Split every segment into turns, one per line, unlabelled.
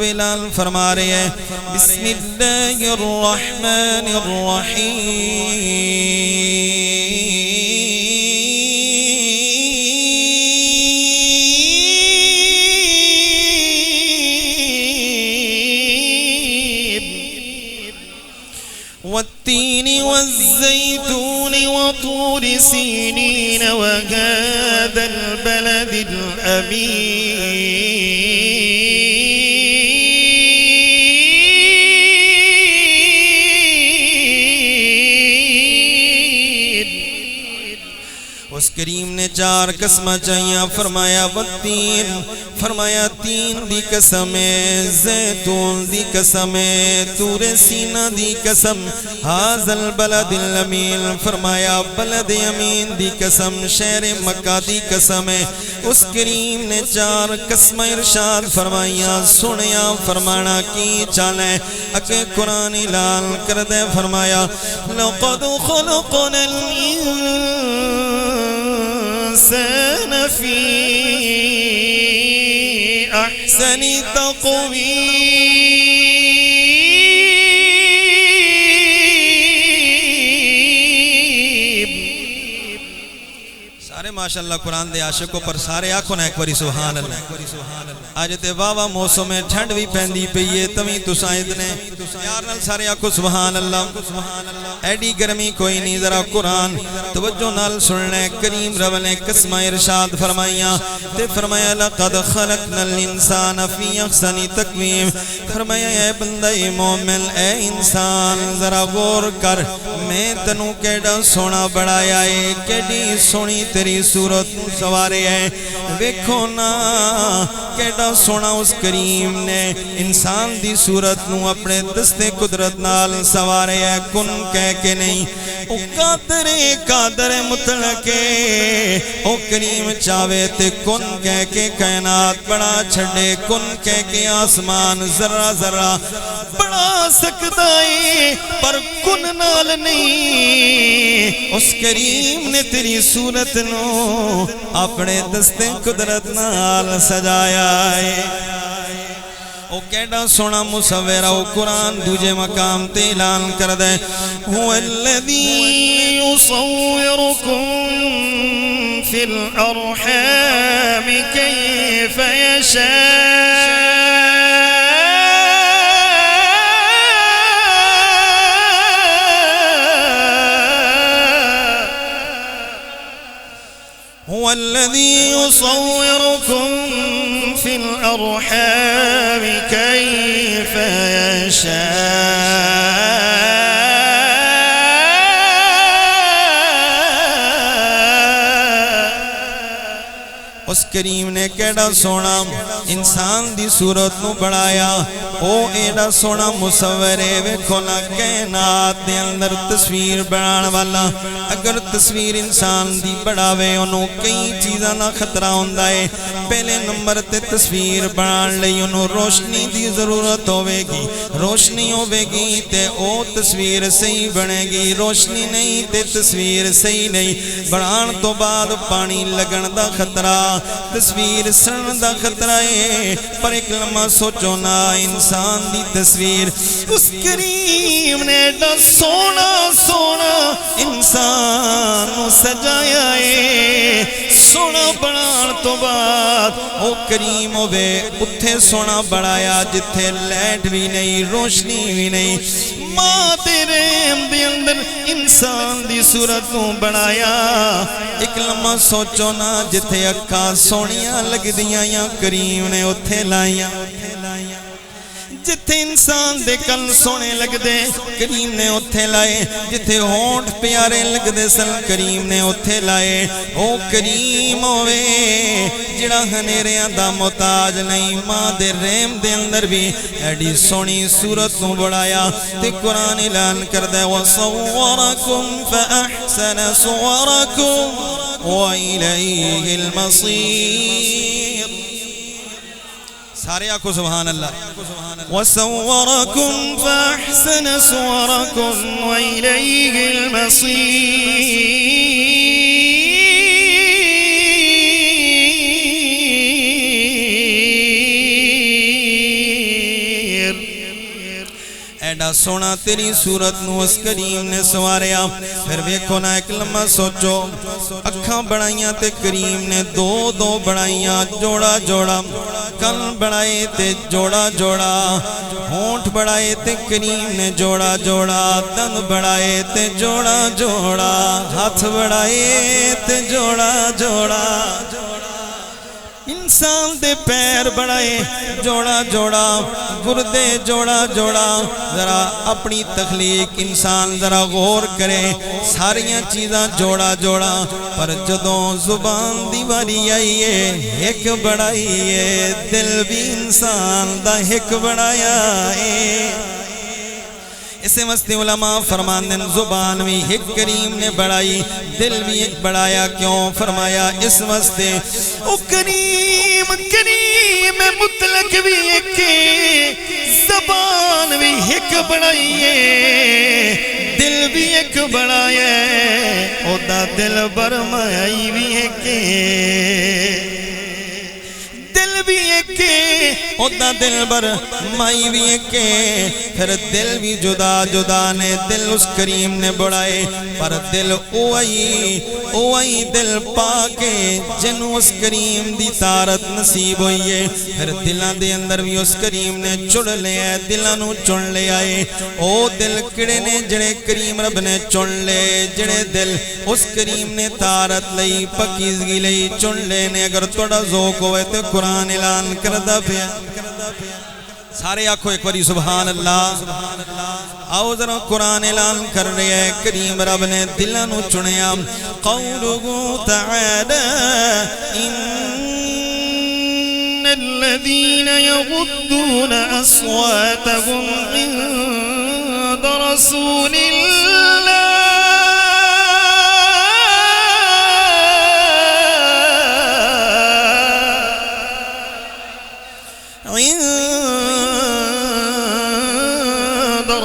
بلال فرما رہے ہیں بسم اللہ الرحمن الرحیم والتین والزیتون وطور سینین وهذا البلد الامین اس کریم نے چار قسمہ چاہیاں فرمایا والتین فرمایا تین دی قسم زیتون دی قسم طور سینہ دی قسم ھذا البلد الامین فرمایا بلد امین دی قسم شہر مکہ دی قسم اس کریم نے چار قسمہ ارشاد فرمائیاں سنیا فرمانا کی چالیں اکے قرآن اعلان کر دے فرمایا لقد خلقنا الإنسان في أحسن تقويم سارے ماشاءاللہ قرآن دے عاشقوں پر سارے آنکھوں نے ایک باری سبحان اللہ آج تے واوا موسم میں ٹھنڈ بھی پہندی پئی ہے تمہیں تسائد نے یار نال سارے آنکھوں سبحان اللہ ایڈی گرمی کوئی نہیں ذرا قرآن توجہ نال سننے کریم رب نے قسمہ ارشاد فرمائیاں تے فرمایا لقد خلقنا الانسان فی احسن تقویم فرمایا اے بندہ مومن اے انسان ذرا غور کر میں تنوں کیڑا سونا بڑھایا ہے کیڑی سونی تیری صورت سوارے ہے ویکھو نا کیڑا سونا اس کریم نے انسان دی صورت نو اپنے دستے قدرت نال سوارے ہے کن کہہ کے نہیں او قادر مطلقے او کریم چاہوے تے کن کہہ کے کائنات بڑا چھڑے کن کہہ کے آسمان ذرہ ذرہ بڑا سکدائی پر کن نال نہیں اس کریم نے تیری صورت نو اپنے دستے قدرت نال سجایا ہے او کیڑا سونا مصورہ او قرآن دوجے مقام تے اعلان کر دے هو الذی یصورکم فی الارحام کیف یشاء هو الذي يصوركم في الأرحام كيف يشاء اس کریم نے کیڑا سونا انسان دی صورت نو بڑھایا او ایڈا سونا مصورے ویکھو نا کائنات دے اندر تصویر بنان والا اگر تصویر انسان دی بڑھاوے انہوں کئی چیزاں نہ خطرہ ہوندہ ہے پہلے نمبر تے تصویر بنان لئی انہوں روشنی دی ضرورت ہوئے گی روشنی ہوئے گی تے او تصویر صحیح بنے گی روشنی نہیں تے تصویر صحیح نہیں بنان تو بعد پانی لگن دا خطرہ تصویر سن دا خطرہ ہے پر ایک لمحہ سوچو نا انسان دی تصویر اس کریم نے دا سونا سونا انسان سجایا ہے سونا بنان تو بعد او کریم ہوئے اتھے سونا بڑھایا جتھے لیٹ بھی نہیں روشنی بھی نہیں ماں تیرے دے اندر انسان دی صورت کو بڑھایا ایک لمحہ سوچو نا جتھے اکھا سونیاں لگ دیاں یا کریم نے اتھے لائیاں جتھے انسان دے کل سونے لگ دے کریم نے اتھے لائے جتھے ہونٹ پیارے لگ دے سل کریم نے اتھے لائے او کریم ہوئے جڑا ہنیریاں دا محتاج نہیں ماں دے رحم دے اندر بھی ایڈی سونی صورت نو بڑھایا تے قرآن اعلان کر دے وَصَوَّرَكُمْ فَأَحْسَنَ صُوَرَكُمْ وَإِلَيْهِ الْمَصِيرُ سارے آنکھوں سبحان اللہ وَصَوَّرَكُمْ فَأَحْسَنَ صُوَرَكُمْ وَإِلَيْهِ الْمَصِيرُ ایڈا سونا تیری صورت نو اس کریم نے سواریا پھر ویکھو نا ایک لمحہ سوچو اکھاں بڑھائیاں تے کریم نے دو دو بڑھائیاں جوڑا جوڑا کن بڑھائے تے جوڑا جوڑا ہونٹ بڑھائے تے کریم نے جوڑا جوڑا دند بڑھائے تے جوڑا جوڑا ہاتھ بڑھائے تے جوڑا جوڑا انسان دے پیر بڑھائے جوڑا جوڑا گردے جوڑا جوڑا ذرا اپنی تخلیق انسان ذرا غور کرے ساریاں چیزاں جوڑا جوڑا پر جدوں زبان دی واری آئیے ایک بڑھائیے دل بھی انسان دا ایک بڑھایا ہے اسے مستی علماء فرماندن زبان بھی ایک کریم نے بڑھائی دل بھی ایک بڑھایا کیوں فرمایا اس مستے او کریم کریم مطلق بھی ایک زبان بھی ایک بڑھائیے دل بھی ایک بڑھایا او دا دل برمائی بھی ایک دل بھی ایک اودا دل بر مائی بھی ایک پھر دل بھی جدا جدا نے دل اس کریم نے بڑھائے پر دل اوئی دل پاکے جنو اس کریم دی تارت نصیب ہوئیے پھر دلان دے اندر بھی اس کریم نے چڑ لے آئے دلانو چڑ لے آئے او دل کڑے نے جڑے کریم رب نے چڑ لے جڑے دل اس کریم نے تارت لئی پکیزگی لئی چڑ لے نے اگر توڑا ذوق ہوئے تو قرآن اعلان کردہ پیا سارے آنکھو ایک باری سبحان اللہ آؤ ذرا قرآن اعلان کر رہے ہیں کریم رب نے دلانو چنیا قولہو تعالی ان الذین یغضون اصواتهم عند رسول اللہ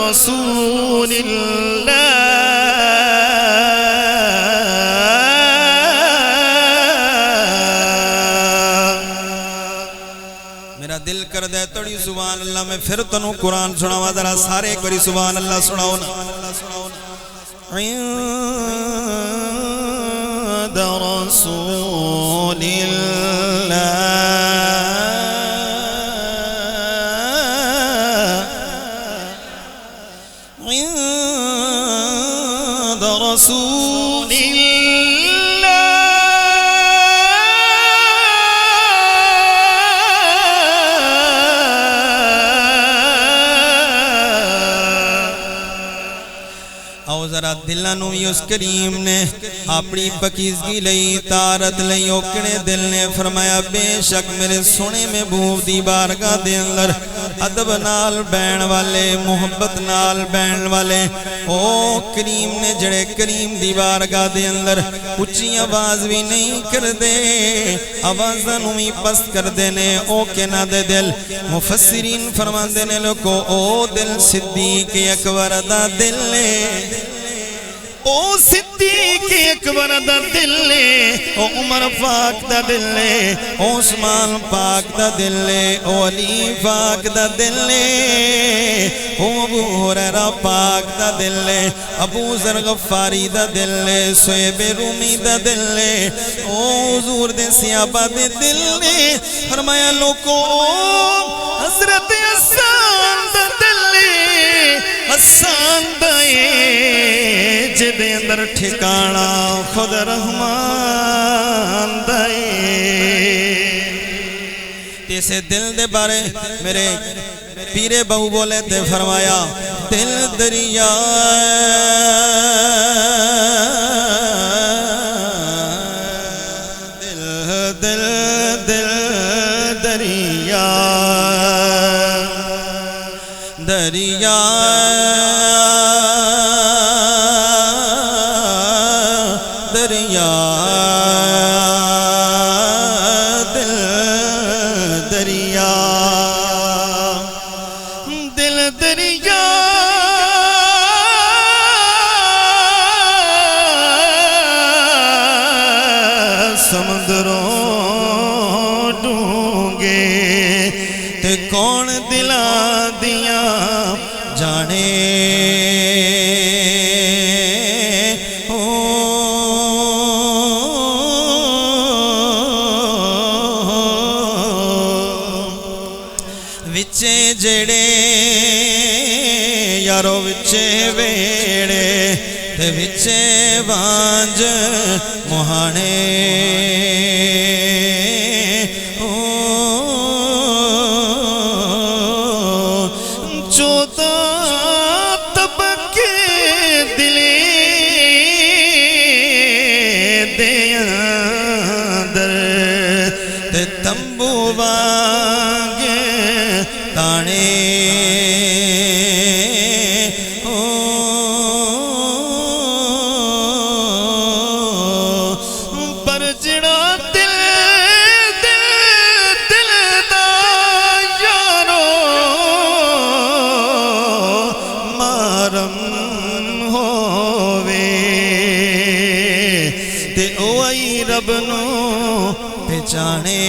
رسول اللہ میرا دل کر دے توڑی سبحان اللہ میں پھر تنو قرآن سناوا ذرا سارے ایک باری سبحان اللہ سناؤ نا عند رسول اللہ رسول اللہ او ذرا دلانو بھی اس کریم نے اپنی پکیزگی لئی تارت لئی اوکڑے دل نے فرمایا بے شک میرے سونے میں بھوب دی بارگاہ دے اندر ادب نال بین والے محبت نال بین والے او کریم نے جڑے کریم دی بارگاہ دے اندر اچھی آواز بھی نہیں کر دے آوازانو بھی پست کر دینے او کنا دے دل مفسرین فرمان دینے لکو او دل صدیق اکبر دا دل لے او صدیق اکبر دا دل لے او عمر پاک دا دل لے او عثمان پاک دا دل لے او علی پاک دا دل لے او ابو ہریرہ پاک دا دل لے ابو ذر غفاری دا دل لے صہیب رومی دا دل لے او حضور دے صحابہ دے دل لے فرمایا لوکو حضرت حسان دا دل لے حسان دائے جدے اندر ٹھکانا خود رحمان دائے تیسے دل دے بارے میرے پیرے بہو بولے تے فرمایا دل دریا دل دل دل دریا دریا دریا دل دریا دل دریا سمندروں ڈونگے تے کون دلا دیاں جانے وچے جڑے یارو وچے ویڑے تے وچے وانج مہانے چودہ طبقے دلی دے اندر تے تمبو وانگ تانے پر جڑا دل دا یارو مارم ہووے تے اوئی رب نو پہچانے